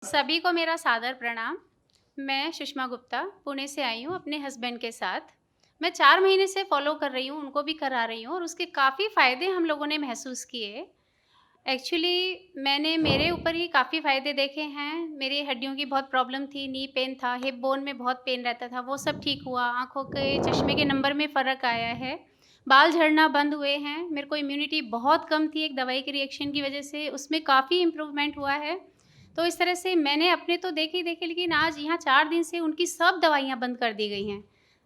सभी को मेरा सादर प्रणाम। मैं सुषमा गुप्ता पुणे से आई हूँ अपने हस्बैंड के साथ। मैं 4 महीने से फॉलो कर रही हूँ, उनको भी करा रही हूँ और उसके काफ़ी फ़ायदे हम लोगों ने महसूस किए। एक्चुअली मैंने मेरे ऊपर ही काफ़ी फ़ायदे देखे हैं। मेरी हड्डियों की बहुत प्रॉब्लम थी, नी पेन था, हिप बोन में बहुत पेन रहता था, वो सब ठीक हुआ। आँखों के चश्मे के नंबर में फ़र्क आया है। बाल झड़ना बंद हुए हैं। मेरे को इम्यूनिटी बहुत कम थी एक दवाई के रिएक्शन की वज़ह से, उसमें काफ़ी इम्प्रूवमेंट हुआ है। तो इस तरह से मैंने अपने तो देखे ही देखे, लेकिन आज यहाँ 4 दिन से उनकी सब दवाइयाँ बंद कर दी गई हैं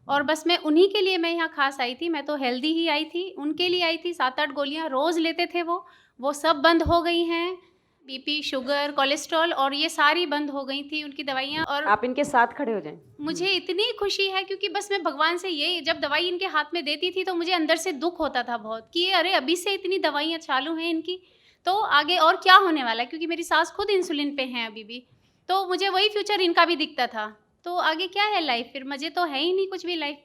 और बस मैं उन्हीं के लिए मैं यहाँ ख़ास आई थी। मैं तो हेल्दी ही आई थी, उनके लिए आई थी। 7-8 गोलियाँ रोज़ लेते थे वो सब बंद हो गई हैं। बीपी, शुगर, कोलेस्ट्रॉल और ये सारी बंद हो गई थी उनकी दवाइयाँ। और आप इनके साथ खड़े हो जाएं। मुझे इतनी खुशी है क्योंकि बस मैं भगवान से ये, जब दवाई इनके हाथ में देती थी तो मुझे अंदर से दुःख होता था बहुत कि अरे अभी से इतनी दवाइयाँ चालू हैं इनकी, तो आगे और क्या होने वाला है, क्योंकि मेरी सास खुद इंसुलिन पे हैं अभी भी। तो मुझे वही फ्यूचर इनका भी दिखता था, तो आगे क्या है लाइफ, फिर मज़े तो है ही नहीं कुछ भी लाइफ।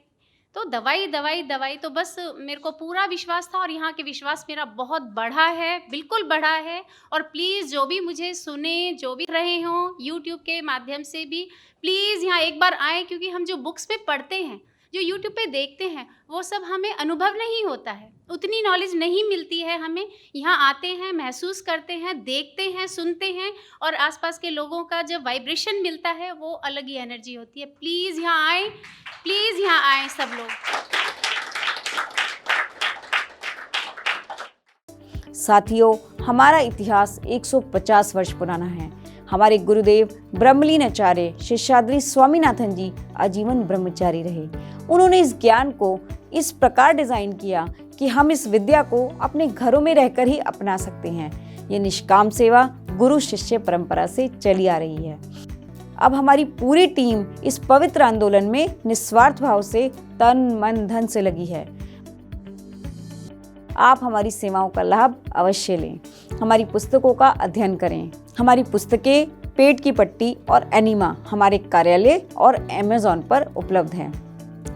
तो दवाई, दवाई, दवाई, तो बस मेरे को पूरा विश्वास था और यहाँ के विश्वास मेरा बहुत बढ़ा है, बिल्कुल बढ़ा है। और प्लीज़ जो भी मुझे सुने, जो भी रहे हों यूट्यूब के माध्यम से भी, प्लीज़ यहाँ एक बार आएँ, क्योंकि हम जो बुक्स पे पढ़ते हैं, जो यूट्यूब पे देखते हैं, वो सब हमें अनुभव नहीं होता है, उतनी नॉलेज नहीं मिलती है हमें। यहाँ आते हैं, महसूस करते हैं, देखते हैं, सुनते हैं और आसपास के लोगों का जब वाइब्रेशन मिलता है वो अलग ही एनर्जी होती है। प्लीज़ यहाँ आएँ, प्लीज़ यहाँ आएँ सब लोग। साथियों, हमारा इतिहास 150 वर्ष पुराना है। हमारे गुरुदेव ब्रह्मलीन आचार्य शेषाद्री स्वामीनाथन जी आजीवन ब्रह्मचारी रहे। उन्होंने इस ज्ञान को इस प्रकार डिजाइन किया कि हम इस विद्या को अपने घरों में रहकर ही अपना सकते हैं। ये निष्काम सेवा गुरु शिष्य परंपरा से चली आ रही है। अब हमारी पूरी टीम इस पवित्र आंदोलन में निस्वार्थ भाव से तन मन धन से लगी है। आप हमारी सेवाओं का लाभ अवश्य लें। हमारी पुस्तकों का अध्ययन करें। हमारी पुस्तकें पेट की पट्टी और एनीमा हमारे कार्यालय और अमेज़न पर उपलब्ध है,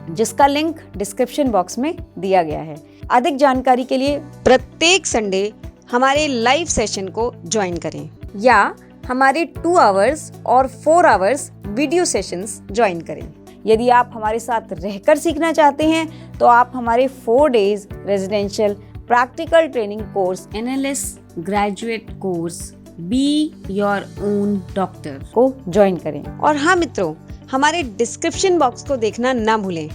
जिसका लिंक डिस्क्रिप्शन बॉक्स में दिया गया है। अधिक जानकारी के लिए प्रत्येक संडे हमारे लाइव सेशन को ज्वाइन करें या हमारे 2 आवर्स और 4 आवर्स वीडियो सेशंस ज्वाइन करें। यदि आप हमारे साथ रहकर सीखना चाहते हैं तो आप हमारे 4 days residential practical training course NLS graduate course be your own doctor को ज्वाइन करें। और हाँ मित्रों, हमारे डिस्क्रिप्शन बॉक्स को देखना ना भूलें।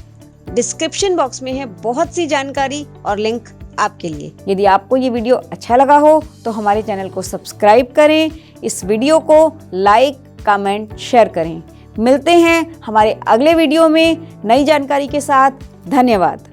डिस्क्रिप्शन बॉक्स में है बहुत सी जानकारी और लिंक आपके लिए। यदि आपको ये वीडियो अच्छा लगा हो तो हमारे चैनल को सब्सक्राइब करें, इस वीडियो को लाइक, कमेंट, शेयर करें। मिलते हैं हमारे अगले वीडियो में नई जानकारी के साथ। धन्यवाद।